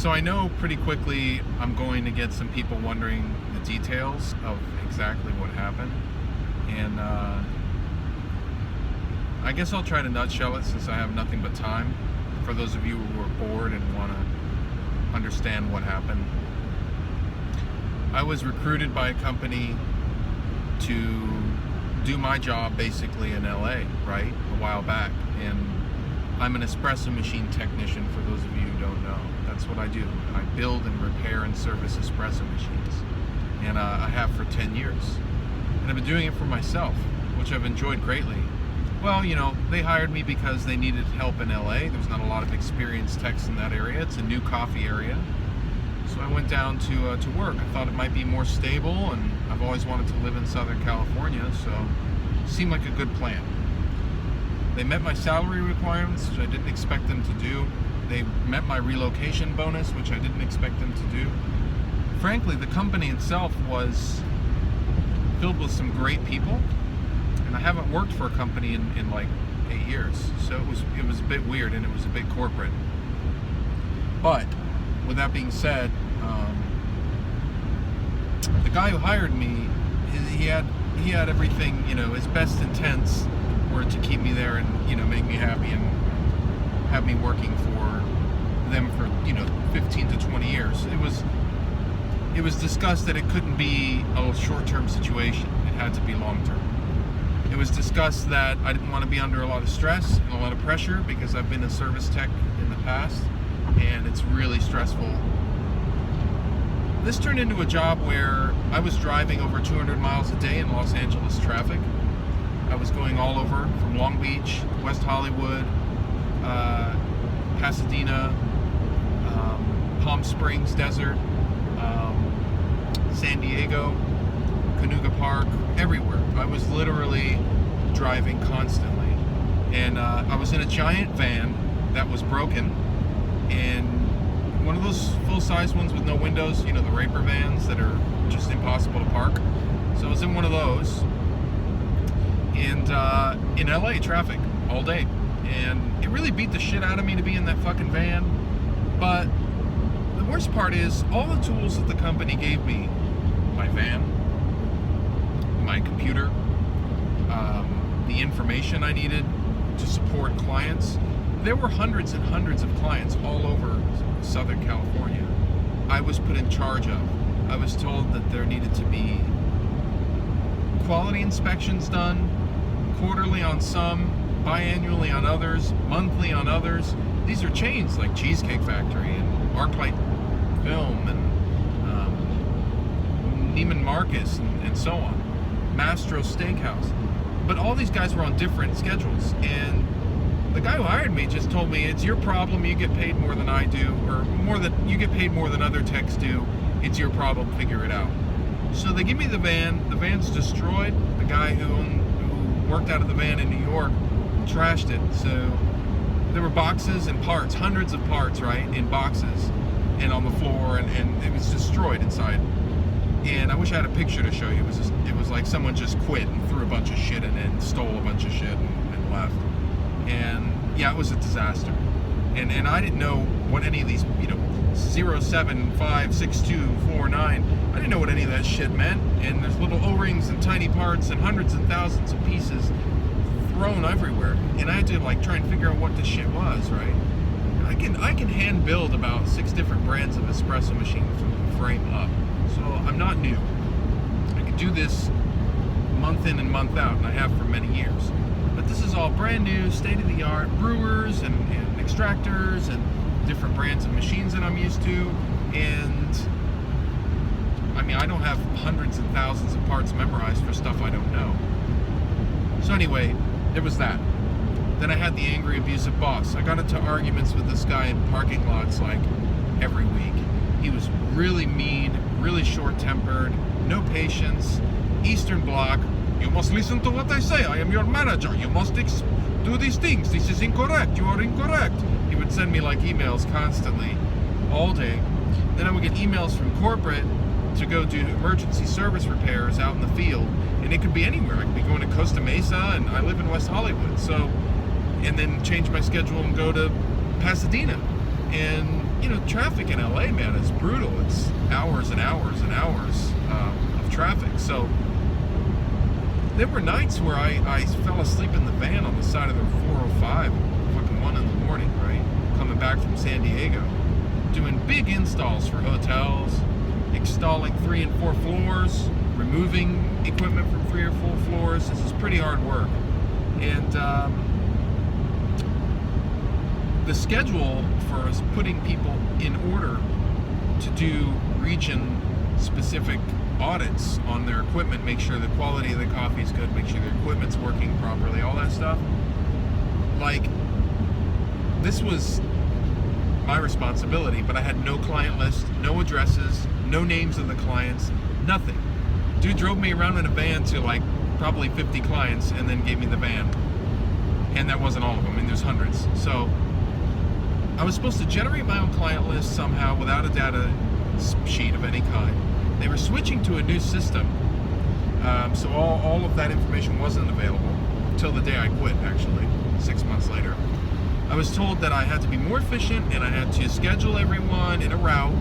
So I know pretty quickly I'm going to get some people wondering the details of exactly what happened. And I guess I'll try to nutshell it since I have nothing but time. For those of you who are bored and want to understand what happened. I was recruited by a company to do my job basically in LA, right? A while back. And I'm an espresso machine technician, for those of you who don't know. That's what I do. I build and repair and service espresso machines. And I have for 10 years. And I've been doing it for myself, which I've enjoyed greatly. Well, you know, they hired me because they needed help in LA. There's not a lot of experienced techs in that area. It's a new coffee area. So I went down to work. I thought it might be more stable, and I've always wanted to live in Southern California, so it seemed like a good plan. They met my salary requirements, which I didn't expect them to do. They met my relocation bonus, which I didn't expect them to do. Frankly, the company itself was filled with some great people, and I haven't worked for a company in like 8 years, so it was a bit weird, and it was a big corporate. But with that being said, the guy who hired me, he had everything, you know, his best intents were to keep me there and, you know, make me happy and have me working for them for, you know, 15 to 20 years. It was discussed that it couldn't be a short-term situation. It had to be long-term. It was discussed that I didn't want to be under a lot of stress and a lot of pressure because I've been a service tech in the past, and it's really stressful. This turned into a job where I was driving over 200 miles a day in Los Angeles traffic. I was going all over from Long Beach, West Hollywood, Pasadena, Palm Springs Desert, San Diego, Cayuga Park, everywhere. I was literally driving constantly. And I was in a giant van that was broken, and one of those full-size ones with no windows, you know, the raper vans that are just impossible to park. So I was in one of those, and in LA traffic all day, and it really beat the shit out of me to be in that fucking van. But the worst part is all the tools that the company gave me, my van, my computer, the information I needed to support clients. There were hundreds and hundreds of clients all over Southern California I was put in charge of. I was told that there needed to be quality inspections done, quarterly on some, biannually on others, monthly on others. These are chains like Cheesecake Factory and Arclight Film and Neiman Marcus and so on, Mastro Steakhouse. But all these guys were on different schedules, and the guy who hired me just told me, it's your problem, you get paid more than I do, or you get paid more than other techs do, it's your problem, figure it out. So they give me the van's destroyed. The guy who worked out of the van in New York trashed it, so there were boxes and parts, hundreds of parts, right, in boxes, and on the floor, and it was destroyed inside. And I wish I had a picture to show you. It was like someone just quit and threw a bunch of shit in it and stole a bunch of shit and left. And yeah, it was a disaster. And I didn't know what any of these, you know, 0756249, I didn't know what any of that shit meant. And there's little O-rings and tiny parts and hundreds and thousands of pieces thrown everywhere. And I had to like try and figure out what this shit was, right? I can hand build about 6 different brands of espresso machine from the frame up. So I'm not new. I could do this month in and month out, and I have for many years. But this is all brand new, state-of-the-art brewers and extractors and different brands of machines that I'm used to. And I mean, I don't have hundreds and thousands of parts memorized for stuff I don't know. So anyway, there was that. Then I had the angry, abusive boss. I got into arguments with this guy in parking lots like every week. He was really mean, really short-tempered, no patience, Eastern Bloc. You must listen to what I say. I am your manager. You must do these things. This is incorrect. You are incorrect. He would send me like emails constantly, all day. Then I would get emails from corporate to go do emergency service repairs out in the field, and it could be anywhere. I could be going to Costa Mesa, and I live in West Hollywood, so, and then change my schedule and go to Pasadena, and traffic in LA, man, is brutal. It's hours and hours and hours of traffic. So there were nights where I fell asleep in the van on the side of the 405, fucking 1 in the morning, right? Coming back from San Diego, doing big installs for hotels, installing 3 and 4 floors, removing equipment from 3 or 4 floors. This is pretty hard work. And the schedule for us putting people in order to do region-specific audits on their equipment, make sure the quality of the coffee is good, make sure their equipment's working properly, all that stuff. Like, this was my responsibility, but I had no client list, no addresses, no names of the clients, nothing. Dude drove me around in a van to like probably 50 clients and then gave me the van. And that wasn't all of them, I mean, there's hundreds. So I was supposed to generate my own client list somehow without a data sheet of any kind. They were switching to a new system, so all of that information wasn't available until the day I quit, actually, 6 months later. I was told that I had to be more efficient and I had to schedule everyone in a route,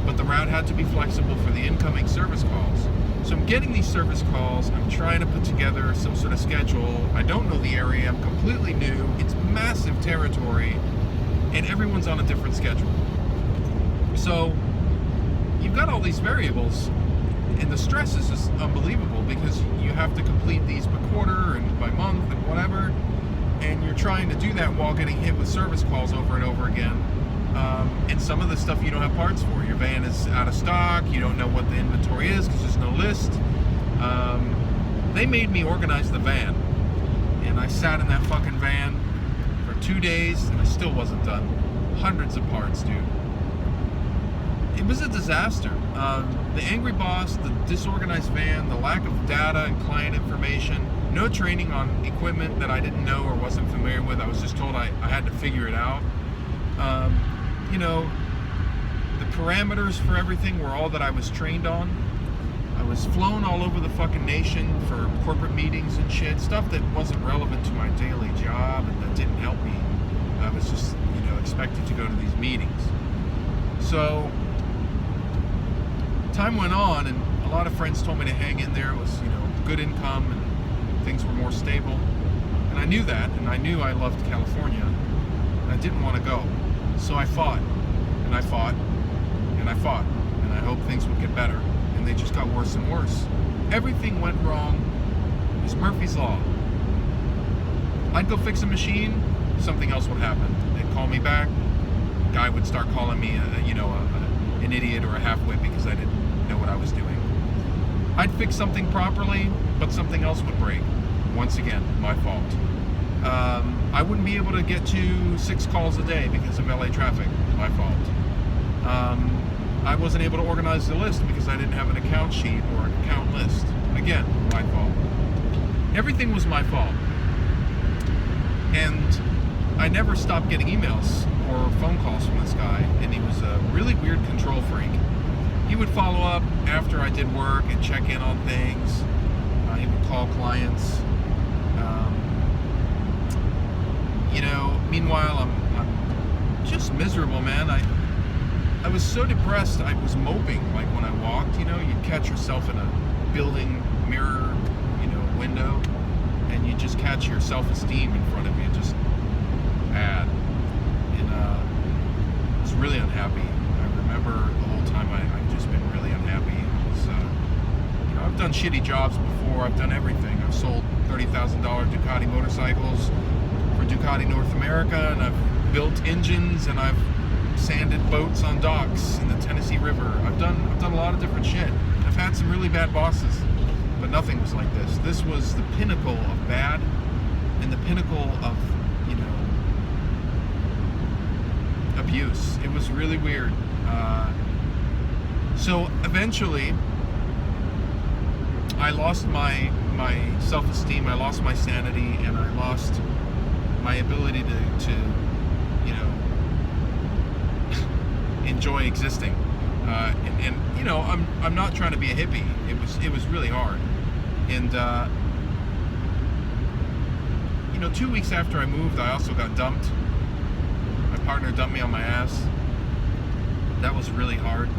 but the route had to be flexible for the incoming service calls. So I'm getting these service calls, I'm trying to put together some sort of schedule. I don't know the area, I'm completely new, it's massive territory, and everyone's on a different schedule. So you've got all these variables, and the stress is just unbelievable because you have to complete these by quarter and by month and whatever, and you're trying to do that while getting hit with service calls over and over again. And some of the stuff you don't have parts for. Your van is out of stock, you don't know what the inventory is because there's no list. They made me organize the van, and I sat in that fucking van for 2 days and I still wasn't done. Hundreds of parts, dude. It was a disaster. The angry boss, the disorganized van, the lack of data and client information, no training on equipment that I didn't know or wasn't familiar with. I was just told I had to figure it out. The parameters for everything were all that I was trained on. I was flown all over the fucking nation for corporate meetings and shit, stuff that wasn't relevant to my daily job and that didn't help me. I was just, expected to go to these meetings. So time went on, and a lot of friends told me to hang in there. It was, good income and things were more stable. And I knew that, and I knew I loved California, and I didn't want to go. So I fought, and I fought, and I fought, and I hoped things would get better. And they just got worse and worse. Everything went wrong. It's Murphy's Law. I'd go fix a machine, something else would happen. They'd call me back. Guy would start calling me, an idiot or a halfwit because I didn't know what I was doing. I'd fix something properly, but something else would break. Once again, my fault. I wouldn't be able to get to 6 calls a day because of LA traffic. My fault. I wasn't able to organize the list because I didn't have an account sheet or an account list. Again, my fault. Everything was my fault. And I never stopped getting emails or phone calls from this guy, and he was a really weird control freak. He would follow up after I did work and check in on things. He would call clients. Meanwhile, I'm just miserable, man. I was so depressed, I was moping. Like when I walked, you'd catch yourself in a building mirror, window, and you just catch your self-esteem in front of you, just bad. And I was really unhappy. I remember the whole time I've just been really unhappy. It was, I've done shitty jobs before. I've done everything. I've sold $30,000 Ducati motorcycles for Ducati North America, and I've built engines, and I've sanded boats on docks in the Tennessee River. I've done a lot of different shit. I've had some really bad bosses, but nothing was like this. This was the pinnacle of bad, and the pinnacle of, abuse. It was really weird. So eventually, I lost my self-esteem, I lost my sanity, and I lost my ability to enjoy existing. And I'm not trying to be a hippie. It was really hard. And 2 weeks after I moved, I also got dumped. My partner dumped me on my ass. that was really hard,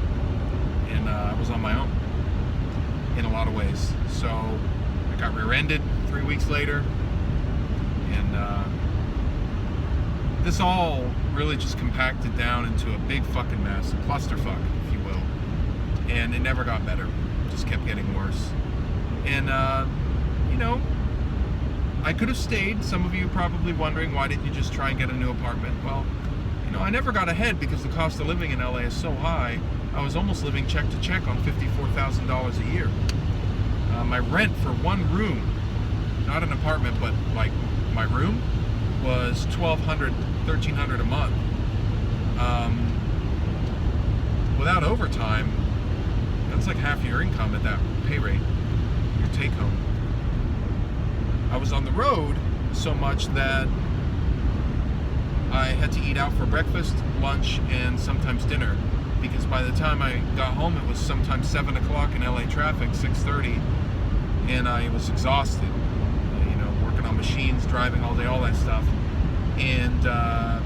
and I was on my own in a lot of ways. So I got rear-ended 3 weeks later, and this all really just compacted down into a big fucking mess, a clusterfuck, if you will. And it never got better, just kept getting worse. And you know, I could have stayed. Some of you are probably wondering, why didn't you just try and get a new apartment? Well, you know, I never got ahead because the cost of living in LA is so high. I was almost living check to check on $54,000 a year. My rent for one room, not an apartment, but like my room, was $1,200, $1,300 a month. Without overtime, that's like half your income at that pay rate, your take home. I was on the road so much that I had to eat out for breakfast, lunch, and sometimes dinner, because by the time I got home it was sometimes 7 o'clock in LA traffic, 6:30, and I was exhausted, you know, working on machines, driving all day, all that stuff, and I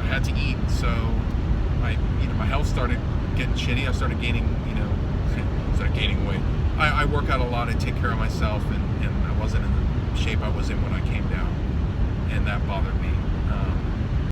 had to eat. So my health started getting shitty. I started gaining, weight. I work out a lot. I take care of myself, and I wasn't in the shape I was in when I came down, and that bothered me.